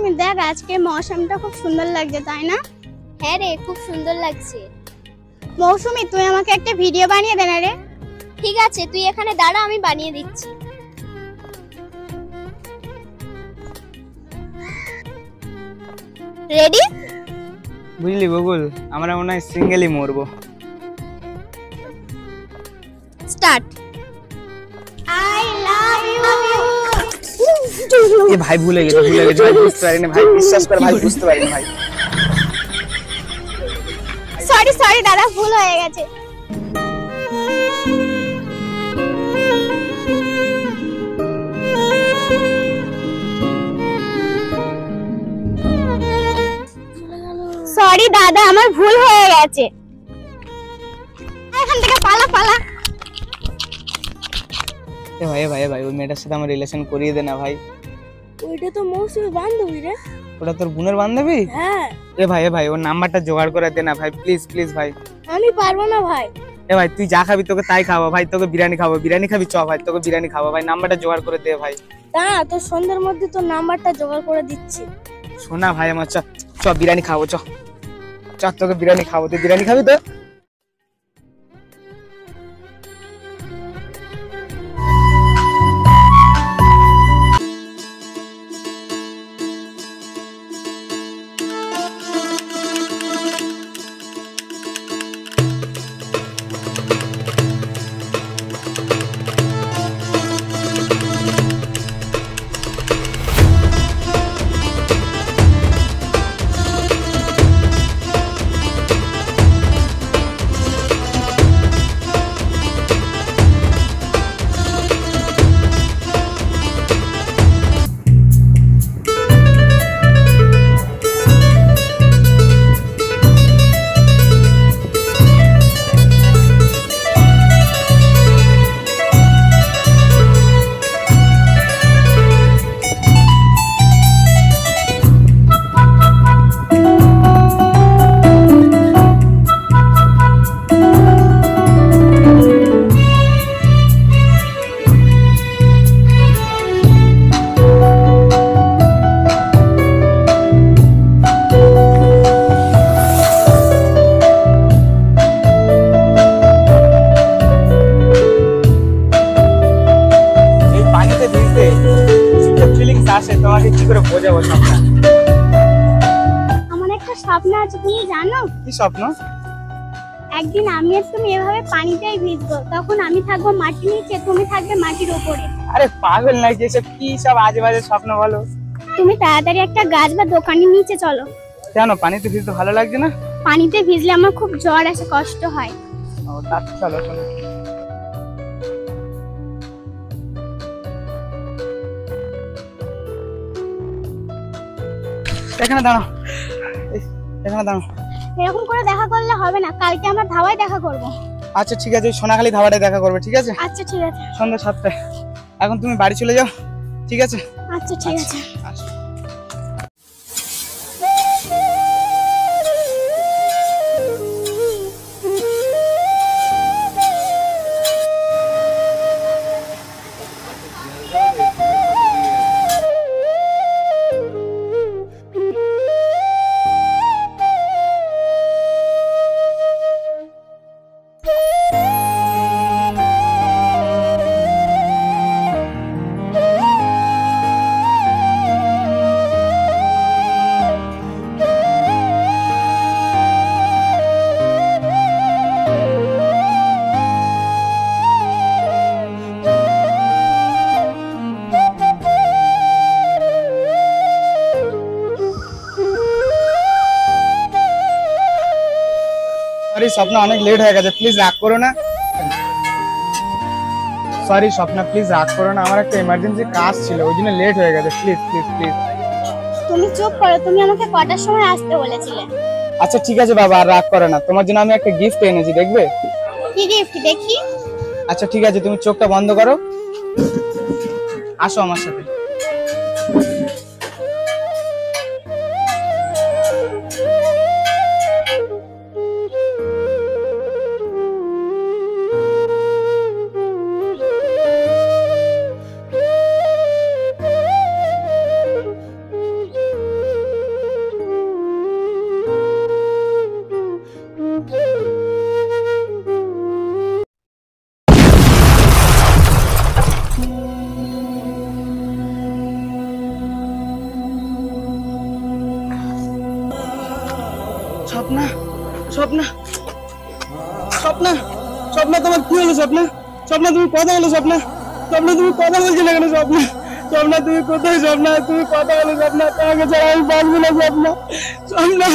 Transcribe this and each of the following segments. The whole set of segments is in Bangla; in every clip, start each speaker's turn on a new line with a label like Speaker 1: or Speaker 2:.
Speaker 1: মৌসুমী দেখ আজকে মৌসুমটা খুব সুন্দর লাগছে তাই না?
Speaker 2: হ্যাঁ রে, খুব সুন্দর লাগছে।
Speaker 1: মৌসুমী তুই আমাকে একটা ভিডিও বানিয়ে দে না রে।
Speaker 2: ঠিক আছে, তুই এখানে দাঁড়া, আমি বানিয়ে দিচ্ছি। রেডি?
Speaker 3: বুঝলি গুগল, আমরা মনে হয় সিঙ্গেলই মরবো।
Speaker 2: স্টার্ট।
Speaker 1: I love you.
Speaker 3: এ ভাই ভুলে গেছে ভাই, বুঝতে পারিনি ভাই, বিশ্বাস কর ভাই, বুঝতে পারিনি ভাই।
Speaker 1: সরি দাদা, ভুল হয়ে গেছে। সরি দাদা, আমার ভুল হয়ে গেছে। এখান থেকে পালা।
Speaker 3: এ ভাই ওই মেয়েটার সাথে আমার রিলেশন করিয়ে দে না ভাই।
Speaker 2: ওইটা তো মৌসুমী বান্ধবী রে।
Speaker 3: ওটা তোর বোনের বান্ধবী?
Speaker 2: হ্যাঁ।
Speaker 3: এ ভাই ওর নাম্বারটা জোগাড় করে দে না ভাই, প্লিজ ভাই।
Speaker 2: আমি পারবো না ভাই।
Speaker 3: এ ভাই তুই যা খাবি তোকে তাই খাবো ভাই, তোকে বিরিয়ানি খাবো, বিরিয়ানি খাবি চ ভাই, তোকে বিরিয়ানি খাবো ভাই, নাম্বারটা জোগাড় করে দে ভাই।
Speaker 2: দাঁড়া, তোর সন্ধ্যার মধ্যে তোর নাম্বারটা জোগাড় করে দিচ্ছি।
Speaker 3: শোনা ভাই আমার, চ বিরিয়ানি খাবো, চ তোকে বিরিয়ানি খাবো। তুই বিরিয়ানি খাবি তো?
Speaker 1: আমার একটা স্বপ্ন আছে, তুমি জানো?
Speaker 3: কি স্বপ্ন?
Speaker 1: একদিন আমি আর তুমি এভাবে পানিতেই ভিজবো, তখন আমি থাকবো মাটির নিচে, তুমি থাকবে মাটির উপরে।
Speaker 3: আরে পাগল নাকি, এসব কি সব আজে বাজে স্বপ্ন বলো।
Speaker 1: তুমি তাড়াতাড়ি একটা গাছ বা দোকানের নিচে চলো।
Speaker 3: কেন, পানিতে ভিজতে ভালো লাগছে না?
Speaker 1: পানিতে ভিজলে আমার খুব জ্বর আসে, কষ্ট হয়।
Speaker 3: ও তা চলো চলো। এখানে দাঁড়াও।
Speaker 1: এরকম করে দেখা করলে হবে না, কালকে আমরা ধাবায় দেখা করব।
Speaker 3: আচ্ছা ঠিক আছে, সোনাখালি ধাবাটায় দেখা করবে, ঠিক আছে?
Speaker 1: আচ্ছা ঠিক আছে।
Speaker 3: সন্ধ্যা 7টায়। এখন তুমি বাড়ি চলে যাও, ঠিক আছে?
Speaker 1: আচ্ছা ঠিক আছে।
Speaker 3: স্বপ্ন অনেক লেট হয়ে গেছে, প্লিজ রাগ করো না। সরি স্বপ্ন, প্লিজ রাগ করো না, আমার একটা ইমার্জেন্সি কাজ ছিল, ওই জন্য লেট হয়ে গেছে, প্লিজ।
Speaker 1: তুমি চুপ করো, তুমি আমাকে কটার সময় আসতে বলেছিলে?
Speaker 3: আচ্ছা ঠিক আছে বাবা, আর রাগ করো না, তোমার জন্য আমি একটা গিফট এনেছি, দেখবে?
Speaker 1: কি গিফট দেখি?
Speaker 3: আচ্ছা ঠিক আছে, তুমি চোখটা বন্ধ করো, আসো আমার সাথে। স্বপ্না স্বপ্না স্বপ্না স্বপ্না তোমার কি হলো স্বপ্না? স্বপ্না তুমি কথা বলো স্বপ্না। স্বপ্না তুমি কথা বলছি না কেন স্বপ্না? স্বপ্না তুমি কোথায় স্বপ্না? তুমি কথা বলো স্বপ্না। তোমাকে ছাড়া আমি বাঁচবো না স্বপ্না। স্বপ্না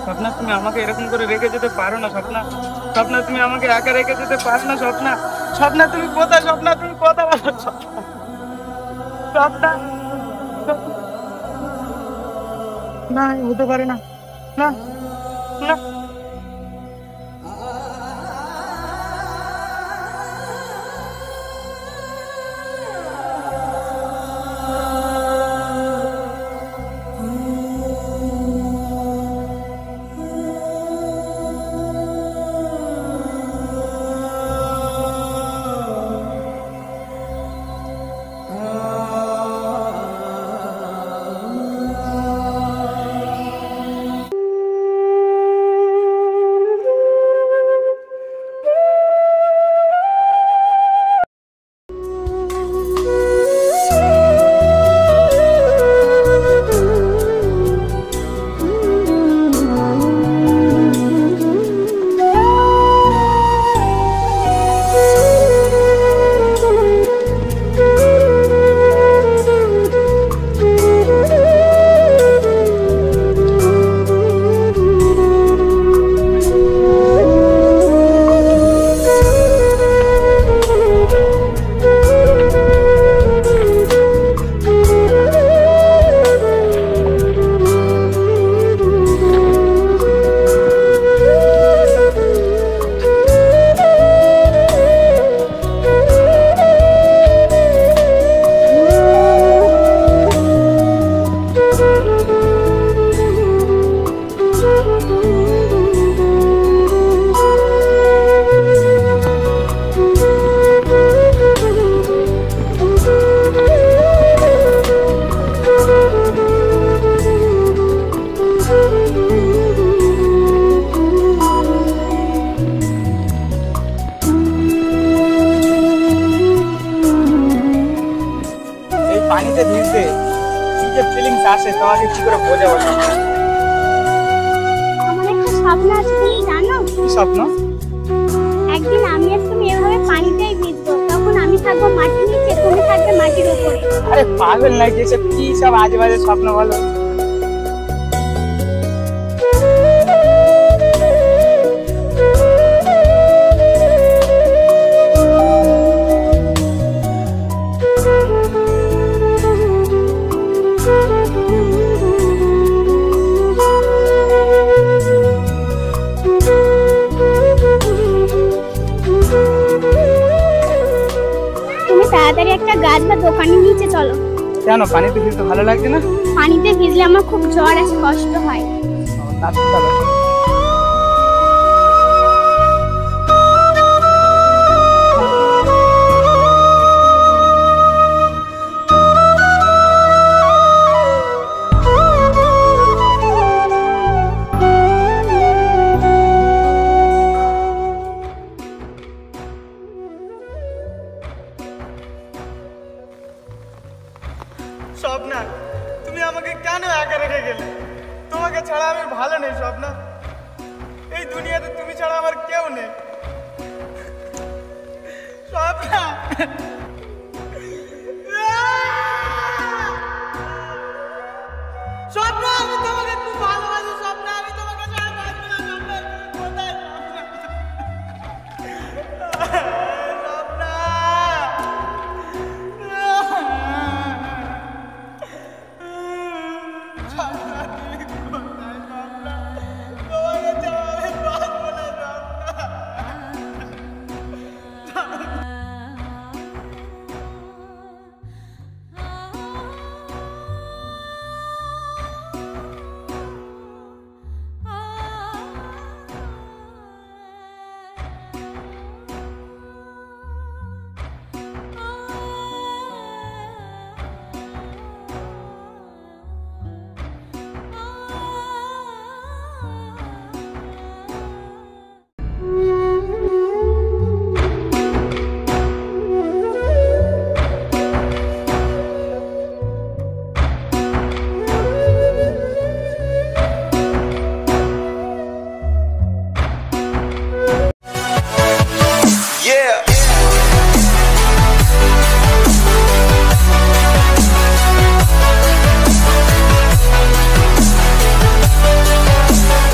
Speaker 3: স্বপ্না তুমি আমাকে এরকম করে রেখে যেতে পারো না স্বপ্না। স্বপ্না তুমি আমাকে একা রেখে যেতে পারো না স্বপ্না। স্বপ্না তুমি কোথায় স্বপ্না? তুমি কথা বলো স্বপ্না। স্বপ্না না হতে পারে না, না না। পানিতে ভিজতে কি যে ফিলিংস আসে তোমাকে কি করে বোঝাবো স্বপ্না।
Speaker 1: আমার একটা স্বপ্ন আছে, তুমি জানো?
Speaker 3: কি স্বপ্ন?
Speaker 1: একদিন আমি আর তুমি এভাবে পানিতেই ভিজবো, তখন আমি থাকবো মাটির নিচে, তুমি থাকবে মাটির উপরে।
Speaker 3: আরে পাগল নাকি? এসব কি সব আজে বাজে স্বপ্ন বলো।
Speaker 1: তুমি তাড়াতাড়ি একটা গাছ বা দোকানের নিচে চলো।
Speaker 3: কেন পানিতে ভিজতে ভালো লাগছে না?
Speaker 1: পানিতে ভিজলে আমার খুব জ্বর আসে, কষ্ট হয়।
Speaker 3: তাড়াতাড়ি চলো। স্বপ্না তুমি আমাকে কেন একা রেখে গেলে? তোমাকে ছাড়া আমি ভালো নেই স্বপ্না। এই দুনিয়াতে তুমি ছাড়া আমার কেউ নেই স্বপ্না। স্বপ্না আমি তোমাকে খুব ভালোবাসি স্বপ্না। আমি তোমাকে ছাড়া বাঁচবো না স্বপ্না। তুমি কোথায় স্বপ্না? স্বপ্না